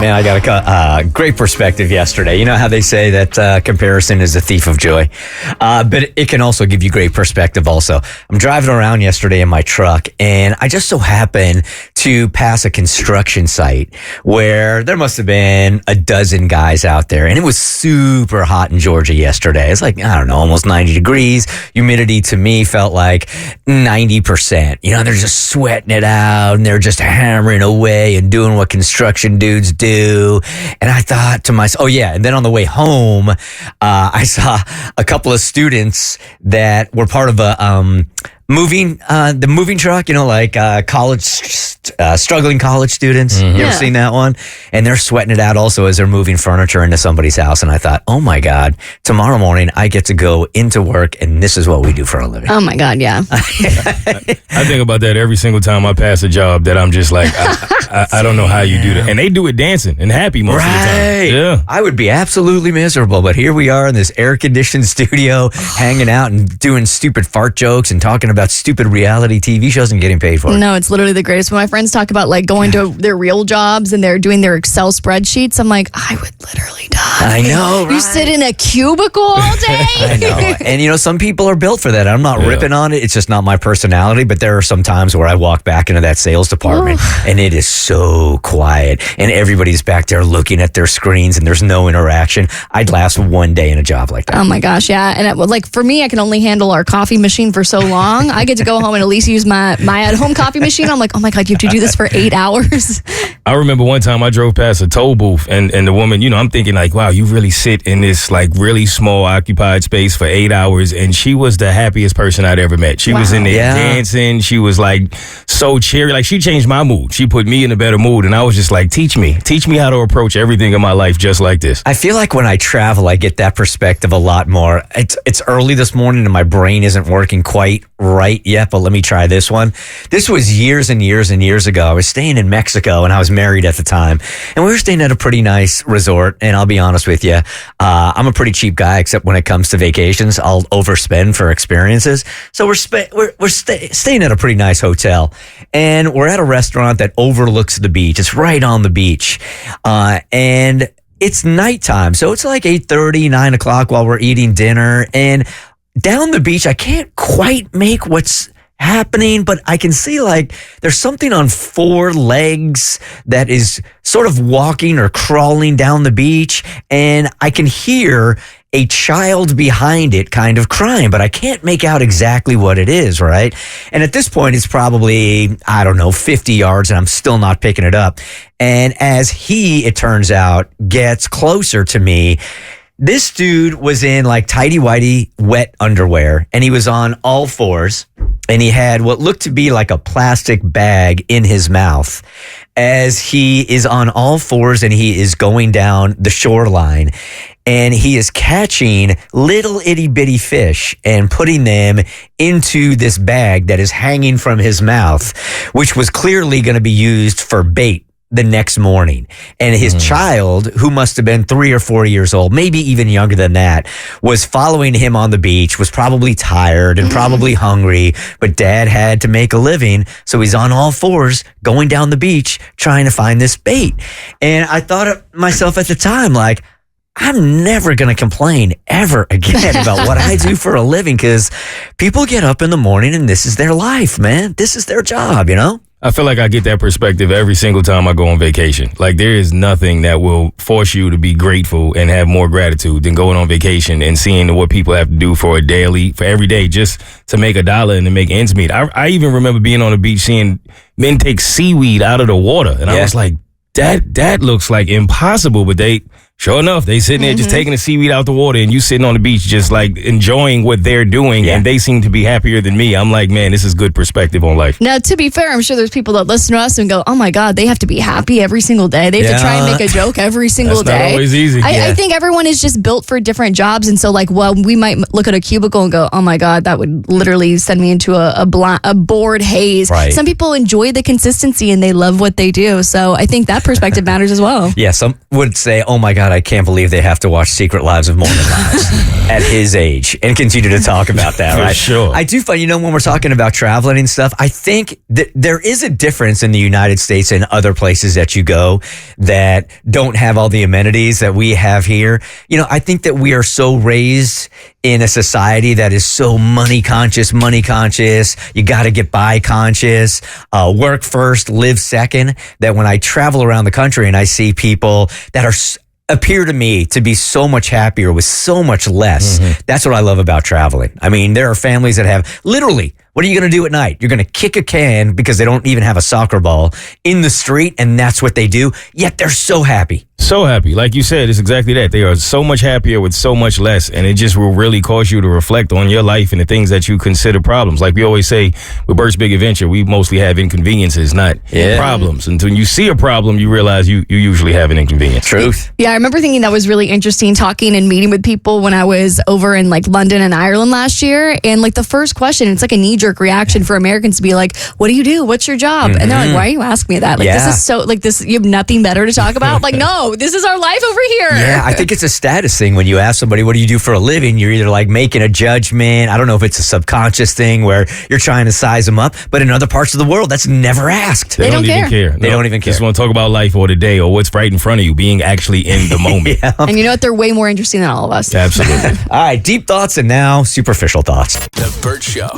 Man, I got a great perspective yesterday. You know how they say that comparison is a thief of joy? But it can also give you great perspective also. I'm driving around yesterday in my truck, and I just so happened to pass a construction site where there must have been a dozen guys out there, and it was super hot in Georgia yesterday. It's like, I don't know, almost 90 degrees. Humidity to me felt like 90%. You know, they're just sweating it out, and they're just hammering away and doing what construction dudes do. And I thought to myself, oh yeah. And then on the way home, I saw a couple of students that were part of a, the moving truck, you know, like college, struggling college students. You ever seen that one? And they're sweating it out also as they're moving furniture into somebody's house. And I thought, oh my God, tomorrow morning I get to go into work and this is what we do for a living. Oh my God, yeah. I think about that every single time I pass a job that I'm just like, I don't know how you do that. And they do it dancing and happy most of the time. Yeah. I would be absolutely miserable, but here we are in this air-conditioned studio hanging out and doing stupid fart jokes and talking about stupid reality TV shows and getting paid for it. No, it's literally the greatest. When my friends talk about like going to their real jobs and they're doing their Excel spreadsheets, I'm like, I would literally die. I know, right? You sit in a cubicle all day. I know. And you know, some people are built for that. I'm not ripping on it. It's just not my personality, but there are some times where I walk back into that sales department and it is so quiet and everybody's back there looking at their screens and there's no interaction. I'd last one day in a job like that. Oh my gosh, yeah. And like for me, I can only handle our coffee machine for so long. I get to go home and at least use my at-home coffee machine. I'm like, oh my God, you have to do this for 8 hours. I remember one time I drove past a toll booth and the woman, you know, I'm thinking like, wow, you really sit in this like really small occupied space for 8 hours. And she was the happiest person I'd ever met. She was in there dancing. She was like so cheery. Like she changed my mood. She put me in a better mood. And I was just like, teach me how to approach everything in my life just like this. I feel like when I travel, I get that perspective a lot more. It's early this morning and my brain isn't working quite right yet, but let me try this one. This was years and years and years ago. I was staying in Mexico and I was married at the time. And we were staying at a pretty nice resort. And I'll be honest with you, I'm a pretty cheap guy, except when it comes to vacations, I'll overspend for experiences. So we're staying at a pretty nice hotel. And we're at a restaurant that overlooks the beach. It's right on the beach. And it's nighttime. So it's like 8:30, 9 o'clock while we're eating dinner. And down the beach, I can't quite make what's happening, but I can see like there's something on 4 legs that is sort of walking or crawling down the beach. And I can hear a child behind it kind of crying, but I can't make out exactly what it is, right? And at this point, it's probably, I don't know, 50 yards, and I'm still not picking it up. And as it turns out, gets closer to me, this dude was in like tighty-whitey wet underwear, and he was on all fours, and he had what looked to be like a plastic bag in his mouth as he is on all fours and he is going down the shoreline. And he is catching little itty bitty fish and putting them into this bag that is hanging from his mouth, which was clearly going to be used for bait the next morning. And his child, who must have been 3 or 4 years old, maybe even younger than that, was following him on the beach, was probably tired and probably hungry, but dad had to make a living. So he's on all fours going down the beach trying to find this bait. And I thought of myself at the time, like, I'm never going to complain ever again about what I do for a living, because people get up in the morning and this is their life, man. This is their job, you know? I feel like I get that perspective every single time I go on vacation. Like there is nothing that will force you to be grateful and have more gratitude than going on vacation and seeing what people have to do for every day just to make $1 and to make ends meet. I even remember being on the beach seeing men take seaweed out of the water. And I was like, that looks like impossible, but sure enough, they sitting there just taking the seaweed out the water and you sitting on the beach just like enjoying what they're doing and they seem to be happier than me. I'm like, man, this is good perspective on life. Now, to be fair, I'm sure there's people that listen to us and go, oh my God, they have to be happy every single day. They have to try and make a joke every single day. That's not always easy. I think everyone is just built for different jobs. And so like, well, we might look at a cubicle and go, oh my God, that would literally send me into a bored haze. Right. Some people enjoy the consistency and they love what they do. So I think that perspective matters as well. Yeah, some would say, oh my God, I can't believe they have to watch Secret Lives of Mormon Wives. at his age and continue to talk about that, For right? sure. I do find, when we're talking about traveling and stuff, I think that there is a difference in the United States and other places that you go that don't have all the amenities that we have here. I think that we are so raised in a society that is so money conscious. You got to get by conscious, work first, live second, that when I travel around the country and I see people that appear to me to be so much happier with so much less. That's what I love about traveling. I mean, there are families that have literally, what are you going to do at night? You're going to kick a can because they don't even have a soccer ball in the street, and that's what they do. Yet they're so happy. So happy. Like you said, it's exactly that. They are so much happier with so much less, and it just will really cause you to reflect on your life and the things that you consider problems. Like we always say, with Bert's Big Adventure, we mostly have inconveniences, not problems. And when you see a problem, you realize you usually have an inconvenience. Truth. Yeah, I remember thinking that was really interesting, talking and meeting with people when I was over in like London and Ireland last year. And like the first question, it's like a knee-jerk reaction for Americans to be like, what do you do? What's your job? And they're like, why are you asking me that? Like, this is so, like, this, you have nothing better to talk about? Like, no, this is our life over here. Yeah, I think it's a status thing. When you ask somebody, what do you do for a living? You're either like making a judgment. I don't know if it's a subconscious thing where you're trying to size them up, but in other parts of the world, that's never asked. They don't even care. They don't even care. Just want to talk about life or the day or what's right in front of you, being actually in the moment. And you know what? They're way more interesting than all of us. Absolutely. All right, deep thoughts and now superficial thoughts. The Bert Show.